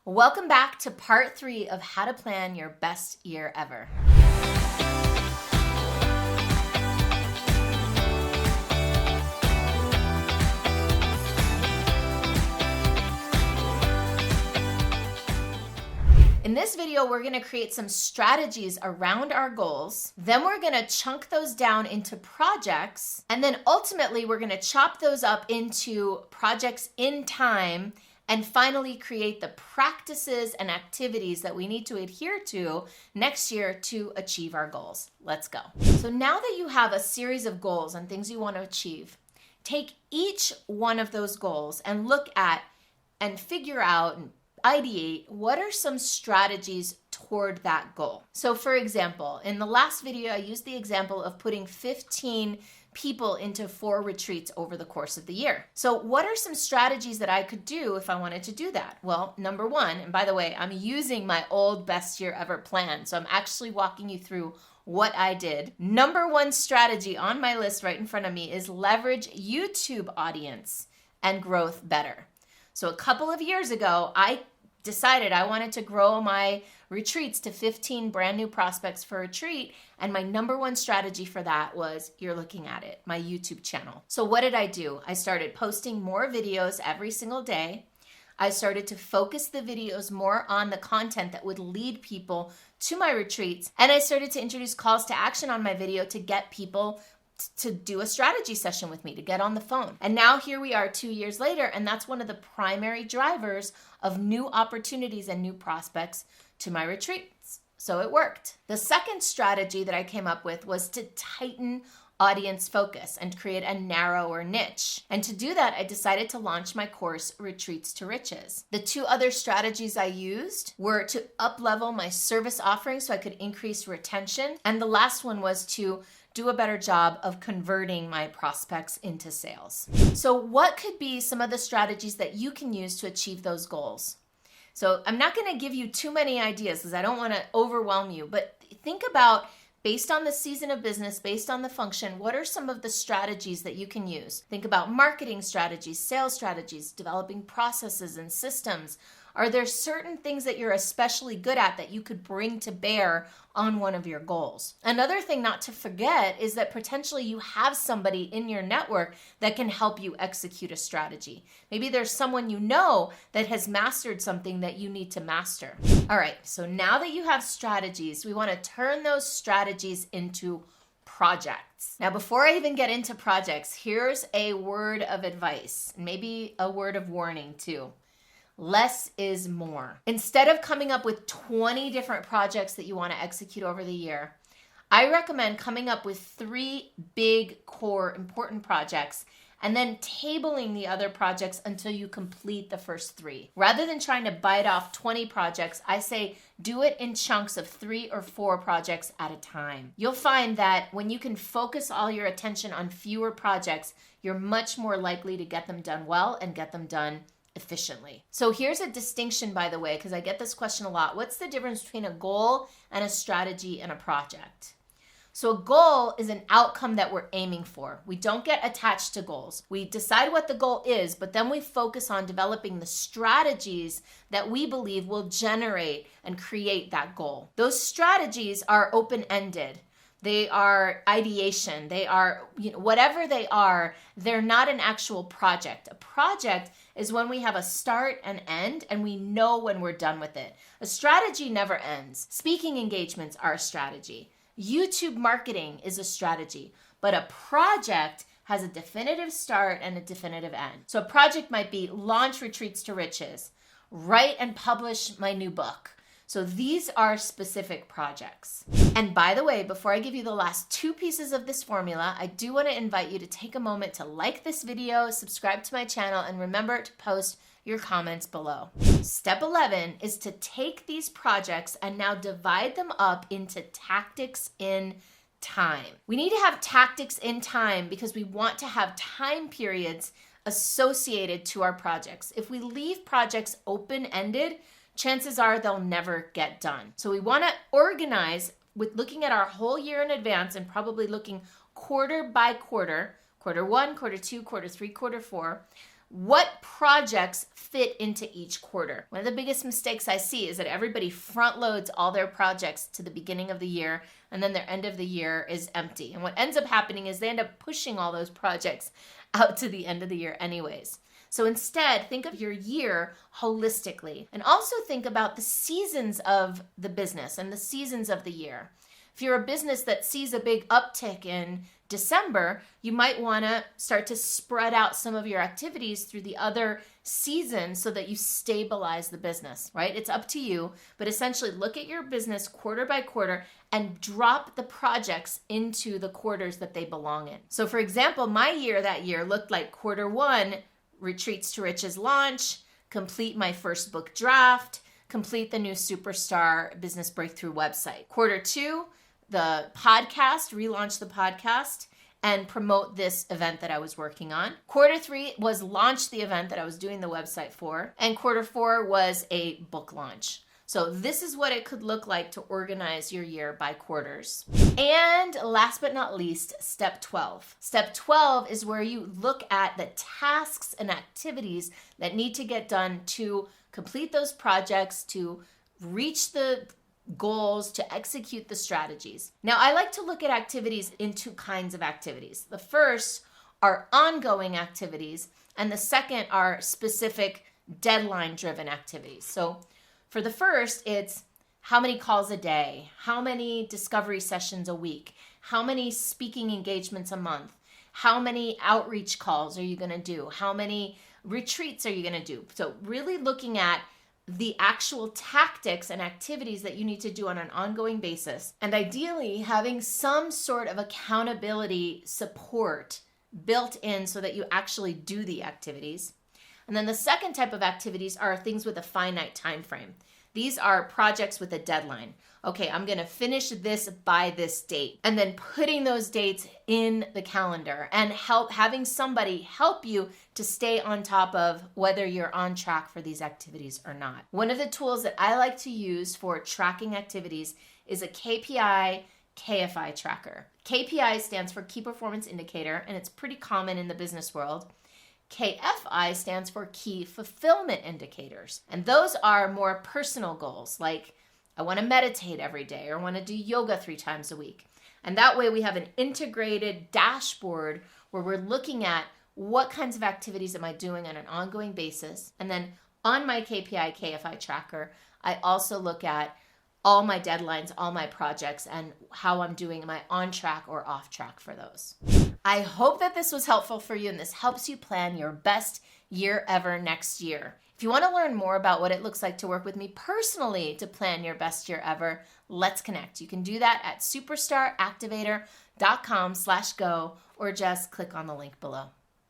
Welcome back to part 3 of how to plan your best year ever. In this video, we're going to create some strategies around our goals. Then we're going to chunk those down into projects. And then ultimately, we're going to chop those up into projects in time. And finally, create the practices and activities that we need to adhere to next year to achieve our goals. Let's go. So now that you have a series of goals and things you want to achieve, take each one of those goals and look at and figure out and ideate what are some strategies toward that goal. So for example, in the last video, I used the example of putting 15 people into 4 retreats over the course of the year. So what are some strategies that I could do if I wanted to do that? Well, number one, and by the way, I'm using my old best year ever plan. So I'm actually walking you through what I did. Number one strategy on my list right in front of me is leverage YouTube audience and growth better. So a couple of years ago, I decided I wanted to grow my retreats to 15 brand new prospects for a retreat. And my number one strategy for that was, you're looking at it, my YouTube channel. So what did I do? I started posting more videos every single day. I started to focus the videos more on the content that would lead people to my retreats. And I started to introduce calls to action on my video to get people to do a strategy session with me, to get on the phone. And now here we are 2 years later, and that's one of the primary drivers of new opportunities and new prospects to my retreats. So it worked. The second strategy that I came up with was to tighten audience focus and create a narrower niche. And to do that, I decided to launch my course, Retreats to Riches. The 2 other strategies I used were to up-level my service offering so I could increase retention. And the last one was to do a better job of converting my prospects into sales. So what could be some of the strategies that you can use to achieve those goals? So I'm not going to give you too many ideas because I don't want to overwhelm you, but think about, based on the season of business, based on the function, what are some of the strategies that you can use? Think about marketing strategies, sales strategies, developing processes and systems. Are there certain things that you're especially good at that you could bring to bear on one of your goals? Another thing not to forget is that potentially you have somebody in your network that can help you execute a strategy. Maybe there's someone you know that has mastered something that you need to master. All right, so now that you have strategies, we want to turn those strategies into projects. Now, before I even get into projects, here's a word of advice, maybe a word of warning too. Less is more. Instead of coming up with 20 different projects that you want to execute over the year, I recommend coming up with 3 big core important projects and then tabling the other projects until you complete the first 3. Rather than trying to bite off 20 projects, I say do it in chunks of 3 or 4 projects at a time. You'll find that when you can focus all your attention on fewer projects, you're much more likely to get them done well and get them done efficiently. So here's a distinction, by the way, because I get this question a lot. What's the difference between a goal and a strategy and a project? So a goal is an outcome that we're aiming for. We don't get attached to goals. We decide what the goal is, but then we focus on developing the strategies that we believe will generate and create that goal. Those strategies are open-ended. They are ideation. They are, whatever they are, they're not an actual project. A project is when we have a start and end and we know when we're done with it. A strategy never ends. Speaking engagements are a strategy. YouTube marketing is a strategy, but a project has a definitive start and a definitive end. So a project might be launch Retreats to Riches, write and publish my new book. So these are specific projects. And by the way, before I give you the last 2 pieces of this formula, I do want to invite you to take a moment to like this video, subscribe to my channel, and remember to post your comments below. Step 11 is to take these projects and now divide them up into tactics in time. We need to have tactics in time because we want to have time periods associated to our projects. If we leave projects open-ended, chances are they'll never get done. So we want to organize with looking at our whole year in advance and probably looking quarter by quarter, quarter 1, quarter 2, quarter 3, quarter 4. what projects fit into each quarter. One of the biggest mistakes I see is that everybody front loads all their projects to the beginning of the year, and then their end of the year is empty. And what ends up happening is they end up pushing all those projects out to the end of the year anyways. So instead, think of your year holistically, and also think about the seasons of the business and the seasons of the year. If you're a business that sees a big uptick in December, you might want to start to spread out some of your activities through the other seasons so that you stabilize the business, right? It's up to you, but essentially look at your business quarter by quarter and drop the projects into the quarters that they belong in. So for example, my year that year looked like quarter one, Retreats to Riches launch, complete my first book draft, complete the new Superstar Business Breakthrough website. Quarter two, the podcast, relaunch the podcast, and promote this event that I was working on. Quarter three was launch the event that I was doing the website for. And quarter four was a book launch. So this is what it could look like to organize your year by quarters. And last but not least, step 12. Step 12 is where you look at the tasks and activities that need to get done to complete those projects, to reach the goals, to execute the strategies. Now, I like to look at activities in two kinds of activities. The first are ongoing activities, and the second are specific deadline-driven activities. So for the first, it's how many calls a day, how many discovery sessions a week, how many speaking engagements a month, how many outreach calls are you going to do, how many retreats are you going to do. So really looking at the actual tactics and activities that you need to do on an ongoing basis, and ideally having some sort of accountability support built in so that you actually do the activities. And then the second type of activities are things with a finite time frame. These are projects with a deadline. Okay, I'm going to finish this by this date, and then putting those dates in the calendar and having somebody help you to stay on top of whether you're on track for these activities or not. One of the tools that I like to use for tracking activities is a KPI KFI tracker. KPI stands for Key Performance Indicator, and it's pretty common in the business world. KFI stands for Key Fulfillment Indicators, and those are more personal goals, like I want to meditate every day or want to do yoga 3 times a week. And that way we have an integrated dashboard where we're looking at what kinds of activities am I doing on an ongoing basis. And then on my KPI KFI tracker, I also look at all my deadlines, all my projects, and how I'm doing. Am I on track or off track for those? I hope that this was helpful for you and this helps you plan your best year ever next year. If you want to learn more about what it looks like to work with me personally to plan your best year ever, let's connect. You can do that at superstaractivator.com/go or just click on the link below.